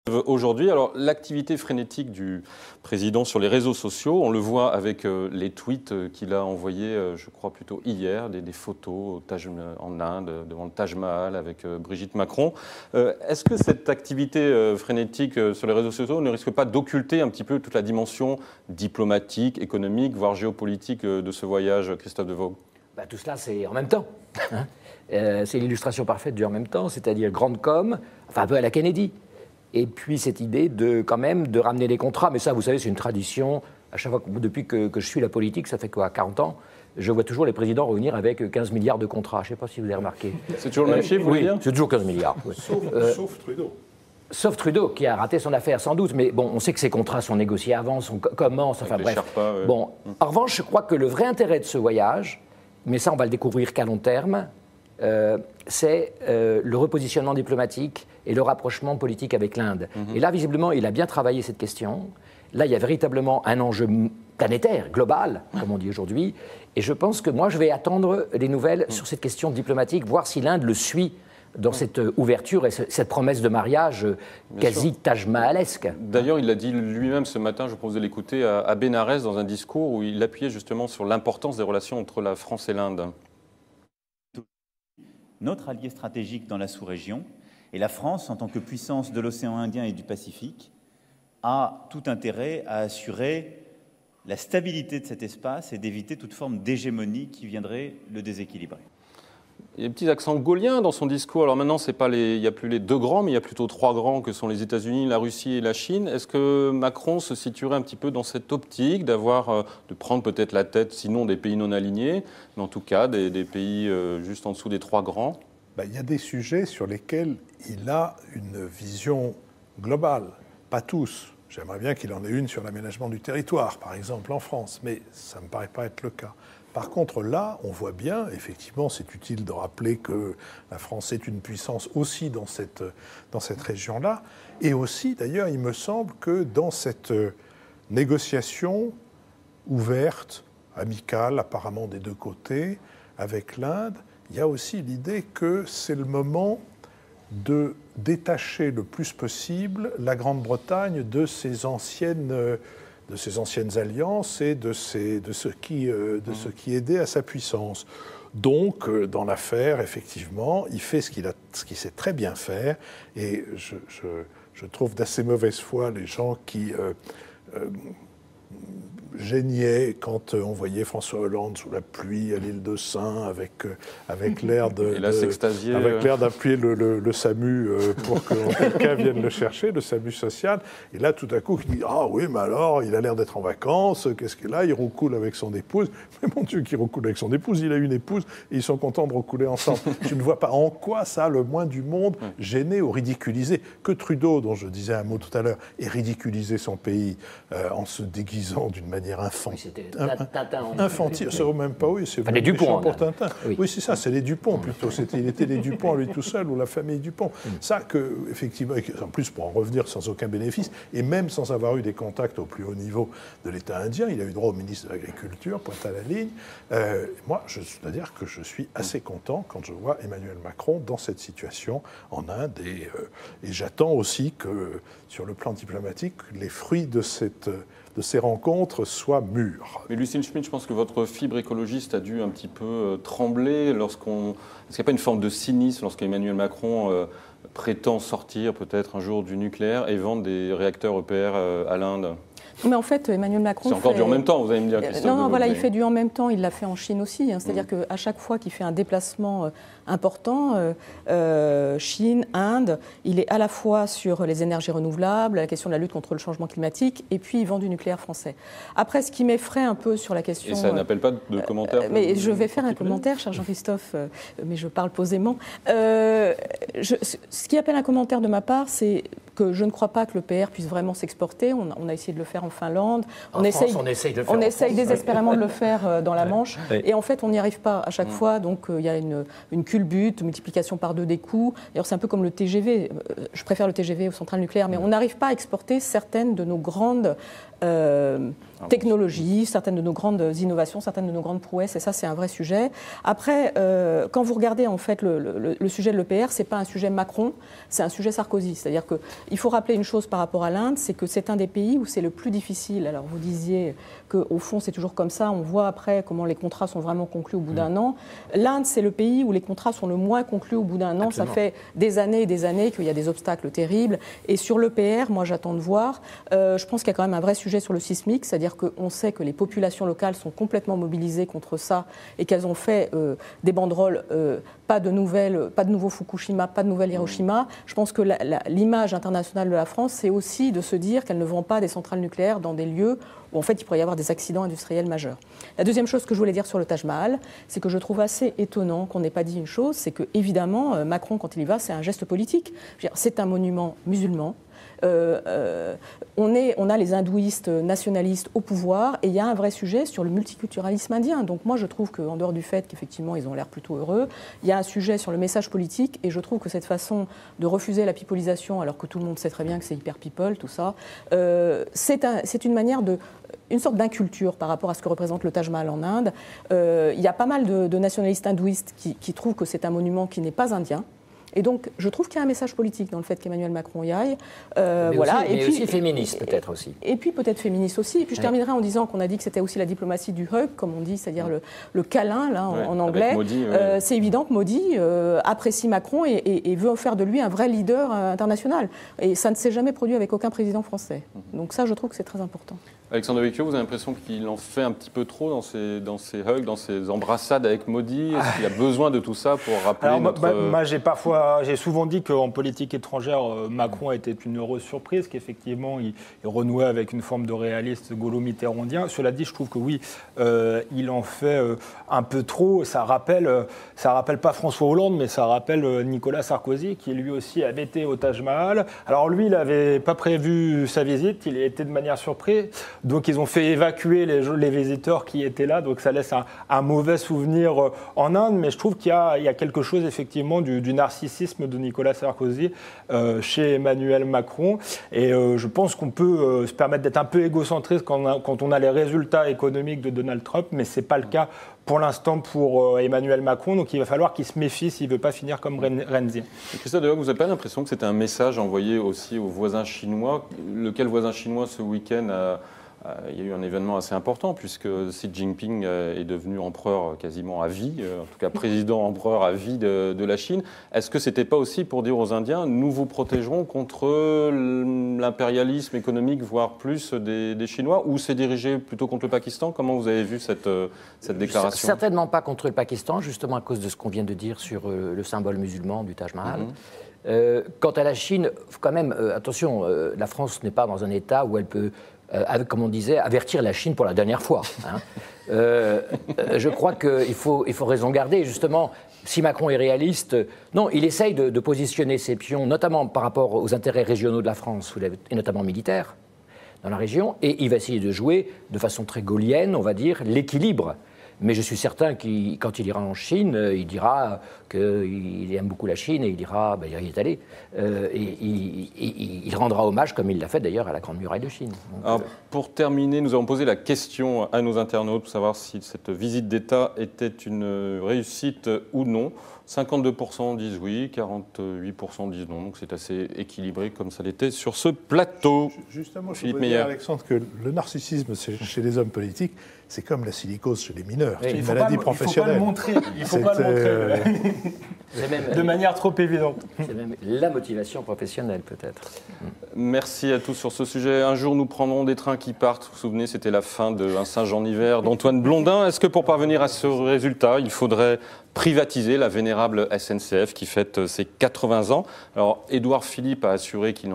Aujourd'hui, alors l'activité frénétique du président sur les réseaux sociaux, on le voit avec les tweets qu'il a envoyés, je crois plutôt hier, des photos en Inde, devant le Taj Mahal avec Brigitte Macron. Est-ce que cette activité frénétique sur les réseaux sociaux ne risque pas d'occulter un petit peu toute la dimension diplomatique, économique, voire géopolitique de ce voyage, Christophe Devoogd ? Tout cela, c'est en même temps. Hein. C'est l'illustration parfaite du en même temps, c'est-à-dire grande com, enfin un peu à la Kennedy. Et puis cette idée quand même de ramener les contrats, mais ça, vous savez, c'est une tradition. À chaque fois, depuis que je suis la politique, ça fait quoi, 40 ans, je vois toujours les présidents revenir avec 15 milliards de contrats. Je ne sais pas si vous avez remarqué. C'est toujours le même chiffre, vous voulez dire ? C'est toujours 15 milliards. Oui. Sauf Trudeau. Sauf Trudeau, qui a raté son affaire, sans doute. Mais bon, on sait que ces contrats sont négociés avant, commencent, enfin bref. Sherpas, ouais. Bon, en revanche, je crois que le vrai intérêt de ce voyage, mais ça, on va le découvrir qu'à long terme, c'est le repositionnement diplomatique et le rapprochement politique avec l'Inde. Et là, visiblement, il a bien travaillé cette question. Là, il y a véritablement un enjeu planétaire, global, comme on dit aujourd'hui. Et je pense que moi, je vais attendre les nouvelles sur cette question diplomatique, voir si l'Inde le suit dans cette ouverture et cette promesse de mariage quasi Taj Mahalesque. D'ailleurs, il l'a dit lui-même ce matin, je vous propose de l'écouter, à Bénarès, dans un discours où il appuyait justement sur l'importance des relations entre la France et l'Inde. Notre allié stratégique dans la sous-région, et la France, en tant que puissance de l'océan Indien et du Pacifique, a tout intérêt à assurer la stabilité de cet espace et d'éviter toute forme d'hégémonie qui viendrait le déséquilibrer. Il y a des petits accents gaulliens dans son discours. Alors maintenant, il n'y a plus les deux grands, mais il y a plutôt trois grands que sont les États-Unis, la Russie et la Chine. Est-ce que Macron se situerait un petit peu dans cette optique de prendre peut-être la tête, sinon des pays non alignés, mais en tout cas des pays juste en dessous des trois grands ? Il y a des sujets sur lesquels il a une vision globale, pas tous. J'aimerais bien qu'il en ait une sur l'aménagement du territoire, par exemple en France, mais ça ne me paraît pas être le cas. Par contre, là, on voit bien, effectivement, c'est utile de rappeler que la France est une puissance aussi dans cette région-là. Et aussi, d'ailleurs, il me semble que dans cette négociation ouverte, amicale, apparemment des deux côtés, avec l'Inde, il y a aussi l'idée que c'est le moment de détacher le plus possible la Grande-Bretagne de ses anciennes alliances et de ce qui aidait à sa puissance. Donc, dans l'affaire, effectivement, il fait ce qu'il sait très bien faire, et je trouve d'assez mauvaise foi les gens qui gênait quand on voyait François Hollande sous la pluie à l'île de Sein avec l'air d'appuyer le SAMU pour que quelqu'un vienne le chercher, le SAMU social. Et là, tout à coup, il dit « Ah oui, mais alors, il a l'air d'être en vacances, qu'est-ce qu'il a ? Il roucoule avec son épouse. » Mais mon Dieu, qu'il roucoule avec son épouse, il a une épouse et ils sont contents de roucouler ensemble. Je ne vois pas en quoi ça a le moins du monde gêné ou ridiculisé. Que Trudeau, dont je disais un mot tout à l'heure, ait ridiculisé son pays en se déguisant d'une manière infantile. Infantile, ça vaut même pas, oui, c'est les Dupont pour Tintin. Oui, c'est ça, c'est les Dupont plutôt. Il était les Dupont lui tout seul ou la famille Dupont. Ça, effectivement, en plus pour en revenir sans aucun bénéfice, et même sans avoir eu des contacts au plus haut niveau de l'État indien, il a eu droit au ministre de l'Agriculture, pointe à la ligne. Moi, je dois dire que je suis assez content quand je vois Emmanuel Macron dans cette situation en Inde, et j'attends aussi que, sur le plan diplomatique, les fruits de ces rencontres soient mûres. Mais Lucile Schmitt, je pense que votre fibre écologiste a dû un petit peu trembler Est-ce qu'il n'y a pas une forme de cynisme lorsqu'Emmanuel Macron prétend sortir peut-être un jour du nucléaire et vendre des réacteurs EPR à l'Inde ? Mais en fait, Emmanuel Macron... C'est encore du en même temps, vous allez me dire, Christophe. Non, voilà, il fait du en même temps, il l'a fait en Chine aussi. C'est-à-dire qu'à chaque fois qu'il fait un déplacement important, Chine, Inde, il est à la fois sur les énergies renouvelables, la question de la lutte contre le changement climatique, et puis il vend du nucléaire français. Après, ce qui m'effraie un peu sur la question... Et ça n'appelle pas de commentaires mais je vais faire un commentaire, cher Jean-Christophe, mais je parle posément. Ce qui appelle un commentaire de ma part, c'est que je ne crois pas que le PR puisse vraiment s'exporter. On a essayé de le faire en Finlande. On essaye désespérément de le faire dans la Manche. Et en fait, on n'y arrive pas à chaque fois. Donc, il y a une culbute, multiplication par 2 des coûts. D'ailleurs, c'est un peu comme le TGV. Je préfère le TGV aux centrales nucléaires. Mais on n'arrive pas à exporter certaines de nos grandes technologies, certaines de nos grandes innovations, certaines de nos grandes prouesses. Et ça, c'est un vrai sujet. Après, quand vous regardez en fait le sujet de l'EPR, c'est pas un sujet Macron, c'est un sujet Sarkozy. C'est-à-dire que il faut rappeler une chose par rapport à l'Inde, c'est que c'est un des pays où c'est le plus difficile. Alors vous disiez qu'au fond c'est toujours comme ça, on voit après comment les contrats sont vraiment conclus au bout d'un an. L'Inde, c'est le pays où les contrats sont le moins conclus au bout d'un an. Absolument. Ça fait des années et des années qu'il y a des obstacles terribles. Et sur l'EPR, moi j'attends de voir. Je pense qu'il y a quand même un vrai sujet sur le sismique, c'est-à-dire qu'on sait que les populations locales sont complètement mobilisées contre ça et qu'elles ont fait des banderoles, pas de nouveau Fukushima, pas de nouvelle Hiroshima. Je pense que l'image internationale de la France, c'est aussi de se dire qu'elle ne vend pas des centrales nucléaires dans des lieux où en fait il pourrait y avoir des accidents industriels majeurs. La deuxième chose que je voulais dire sur le Taj Mahal, c'est que je trouve assez étonnant qu'on n'ait pas dit une chose, c'est que évidemment Macron quand il y va, c'est un geste politique. C'est un monument musulman. On a les hindouistes nationalistes au pouvoir et il y a un vrai sujet sur le multiculturalisme indien. Donc moi je trouve qu'en dehors du fait qu'effectivement ils ont l'air plutôt heureux, il y a un sujet sur le message politique et je trouve que cette façon de refuser la pipolisation alors que tout le monde sait très bien que c'est hyper people, tout ça, c'est une manière une sorte d'inculture par rapport à ce que représente le Taj Mahal en Inde. Il y a pas mal de nationalistes hindouistes qui trouvent que c'est un monument qui n'est pas indien. Et donc, je trouve qu'il y a un message politique dans le fait qu'Emmanuel Macron y aille. Voilà. Mais aussi féministe, peut-être aussi. Et puis, peut-être féministe aussi. Et puis, je terminerai en disant qu'on a dit que c'était aussi la diplomatie du hug, comme on dit, c'est-à-dire le câlin, là, en anglais. Modi, c'est évident que Modi apprécie Macron et veut faire de lui un vrai leader international. Et ça ne s'est jamais produit avec aucun président français. Donc ça, je trouve que c'est très important. Alexandre Devecchio, vous avez l'impression qu'il en fait un petit peu trop dans ses hugs, dans ses embrassades avec Modi? Est-ce qu'il a besoin de tout ça pour rappeler Moi, j'ai souvent dit qu'en politique étrangère, Macron était une heureuse surprise, qu'effectivement, il renouait avec une forme de réaliste gaulo-mitterrandien. Cela dit, je trouve que oui, il en fait un peu trop. Ça rappelle pas François Hollande, mais ça rappelle Nicolas Sarkozy, qui lui aussi avait été au Taj Mahal. Alors lui, il n'avait pas prévu sa visite, il était de manière surprise. Donc ils ont fait évacuer les visiteurs qui étaient là, donc ça laisse un mauvais souvenir en Inde, mais je trouve qu'il y a quelque chose effectivement du narcissisme de Nicolas Sarkozy chez Emmanuel Macron, et je pense qu'on peut se permettre d'être un peu égocentriste quand on a les résultats économiques de Donald Trump, mais ce n'est pas le cas pour l'instant pour Emmanuel Macron, donc il va falloir qu'il se méfie s'il ne veut pas finir comme Renzi. Christophe Dehogue, vous n'avez pas l'impression que c'était un message envoyé aussi aux voisins chinois? Lequel voisin chinois ce week-end il y a eu un événement assez important puisque Xi Jinping est devenu empereur quasiment à vie, en tout cas président-empereur à vie de la Chine. Est-ce que ce n'était pas aussi pour dire aux Indiens, nous vous protégerons contre l'impérialisme économique, voire plus des Chinois, ou c'est dirigé plutôt contre le Pakistan? Comment vous avez vu cette déclaration? Certainement pas contre le Pakistan, justement à cause de ce qu'on vient de dire sur le symbole musulman du Taj Mahal. Quant à la Chine, quand même, attention, la France n'est pas dans un état où elle peut, comme on disait, avertir la Chine pour la dernière fois. Je crois qu'il faut raison garder. Justement, si Macron est réaliste, non, il essaye de positionner ses pions, notamment par rapport aux intérêts régionaux de la France, et notamment militaires, dans la région, et il va essayer de jouer de façon très gaullienne, on va dire, l'équilibre. Mais je suis certain que quand il ira en Chine, il dira qu'il aime beaucoup la Chine et il dira, il y est allé. Et il rendra hommage, comme il l'a fait d'ailleurs, à la Grande Muraille de Chine. Donc, alors, pour terminer, nous avons posé la question à nos internautes pour savoir si cette visite d'État était une réussite ou non. 52% disent oui, 48% disent non. Donc c'est assez équilibré comme ça l'était sur ce plateau. Justement, je voudrais dire, Alexandre, que le narcissisme chez les hommes politiques, c'est comme la silicose chez les mineurs. C'est une maladie professionnelle. Il ne faut pas le montrer. De manière trop évidente. C'est même la motivation professionnelle, peut-être. Merci à tous sur ce sujet. Un jour, nous prendrons des trains qui partent. Vous vous souvenez, c'était la fin d'un Saint-Jean d'hiver d'Antoine Blondin. Est-ce que pour parvenir à ce résultat, il faudrait privatiser la vénérable SNCF qui fête ses 80 ans? Alors, Édouard Philippe a assuré qu'il n'en